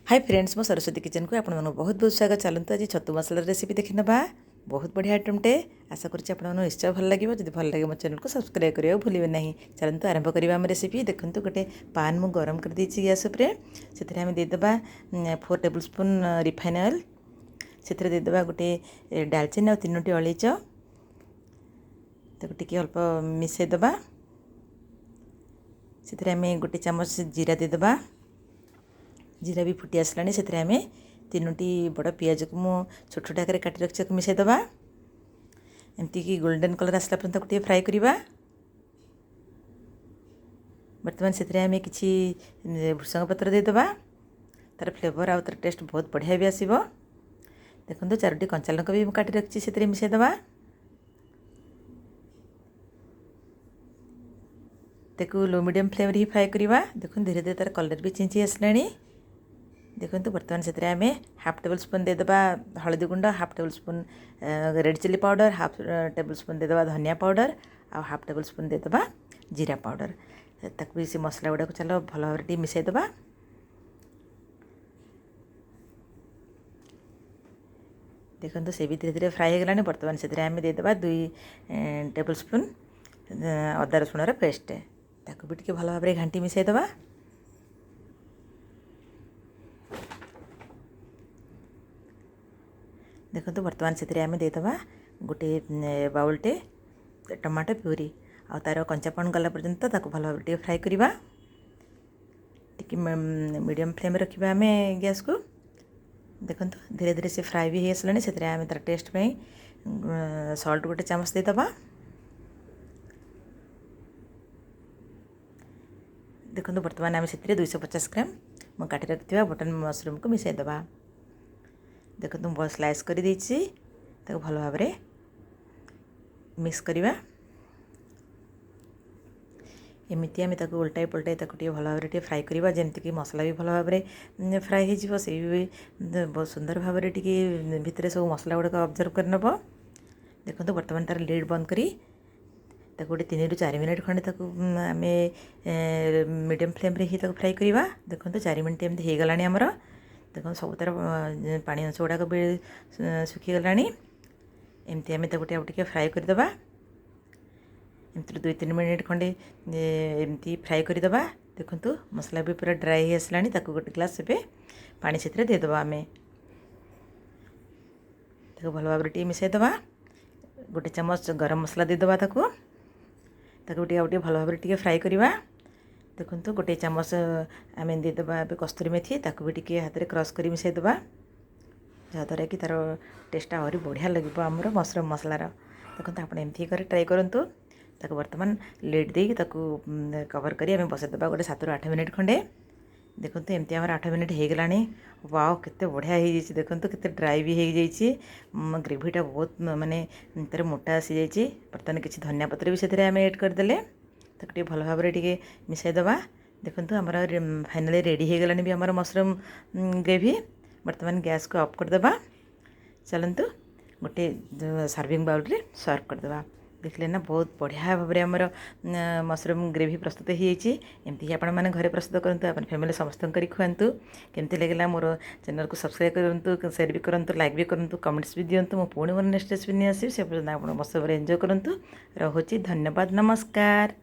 Hi friends, मो Saraswati kitchen को आपको बहुत बहुत स्वागत। चलते आज छतु मसला रेसिपी देखी ना। बहुत बढ़िया आइटमटे। आशा करुँच आपको निश्चय भल लगे। जब भल लगे मो चैनल को सब्सक्राइब करने भूलें ना। चलते आरंभ करवा आम रेसिपी। देखो गोटे पान मु गरम कर देछि गैस उपरे। से आम देदेबा 4 टेबल स्पून रिफाइन ऑयल। से देदेबा गोटे डालचीनी और 3टी अलैच। टी अल्प मिसईदेबा। से आम गोटे चामच जीरा देदेबा। जीरा भी फुटी आसला से आम 3टी बड़ पियाज को मु छोट छोट आकार काटी रखी मिसईदेबा। एमती कि गोल्डन कलर आसला पर्यंत गोटे फ्राए करवा। बर्तमान से आम कि भृषंग पत्र देदेबा। तार फ्लेवर आउ तार टेस्ट बहुत बढ़िया भी आसो। देखो 4टी कंचा लंका भी काटी रखी से मिसईदेबा। देखो लो मीडियम फ्लेम ही फ्राए करवा। देखो धीरे धीरे तार कलर भी चेंज आसला। देखो बर्तमान से आम हाफ टेबल स्पून देदेबा हलदी गुंड, half table spoon red chilli powder, half table spoon देदेबा धनिया पाउडर, आ हाफ टेबल स्पून देदेबा जीरा पाउडर। ताक भी से मसला गुड़ा चलो भल भाव मिसईदेबा। देखो से भी धीरे धीरे फ्राए हो गलानी। बर्तमान से आम देदेबा 2 टेबल स्पून अदा रसुण पेस्ट। ताक भी भल भाव घांटी मिसईदेबा। देखो बर्तमान से आम देदेबा गोटे बाउलटे टमाटो प्यूरी आ तार कंचापन गला पर्यंत ताको भल भाव फ्राए करवा। टी मीडियम फ्लेम रखा आम गैस को। देखो धीरे धीरे से फ्राए भी हो आसला। से आम तार टेस्ट पे सॉल्ट गोटे चामच देदेबा। देखो बर्तमान आम से 250 ग्राम मैं काटी रखी बटन मशरूम को मिसईदेबा। देखो तुम बहुत स्लाइस कर देछि। ताको भल भाव मिक्स करवा। एमती आम उल्टाई पलटाई भल भाव फ्राए करवा। जमती मसला भी भल भाव फ्राए हो बहुत सुंदर भाव भितर सब मसला गुड़ाक ऑब्जर्व कर नब। देखो बर्तमान तार लिड बंद करी गोटे 3 ରୁ 4 मिनट खंडे आम मीडियम फ्लेम ही फ्राए करवा। देखो 4 मिनट एमती हो गला आमर। देखो सब तार पानी अंश गुड़ाक भी सुखीगला। एमती आम गोटे फ्राए करदे। एमती 2-3 मिनट खंडे एमती फ्राए करदे। देखो मसला भी पूरा ड्राई हो आसला। गोटे ग्लास से पानी से देदेबा। आम देखो भल भाव मिसईदेबा। गोटे चामच गरम मसला देदेबा। गोटे भल भाव फ्राए करवा। देखो गोटे चामच आम देदेबा कस्तूरी मेथी। ताकू भी हाथ में क्रश कर मिसईदेबा। जहाँद्वारा कि तार टेस्ट आहरी बढ़िया लगे आमर मशरूम मसलार। देखो आप एमती ट्राए करूँ। बर्तमान लिड दे कवर कर बसईदेबा गोटे 7 ରୁ 8 मिनट खंडे। देखो एमती आम 8 मिनट हो गला। वाओ केते बढ़िया हो। देखो केते ड्राई भी हो जाइए। ग्रेवीटा बहुत माने तार मोटा आसी जाइए। बर्तमान किसी धनिया पत्र भी से आम ऐड करदे। ताक भल भाव मिसईदेबा। देखो आमर फाइनाली रेडी हो गलानी भी आमर मशरूम ग्रेवी। बर्तमान गैस को ऑफ करदे। चलतु गोटे सर्विंग बाउल रे सर्व करदे। देखले ना बहुत बढ़िया भाव आमर मशरूम ग्रेवी प्रस्तुत होती। आपण मैंने घरे प्रस्तुत करूँ। अपन फैमिली समस्त कर खुआतु। केमती लगे मोर चैनल को सब्सक्राइब करूँ, शेयर भी करूँ, लाइक भी करूँ, कमेंट्स भी दिंतु। मो पुणी मोर नेक्स्ट रेसिपी नहीं आसी से पर्यटन आप मशरूम एंजॉय करूँ। रोची धन्यवाद, नमस्कार।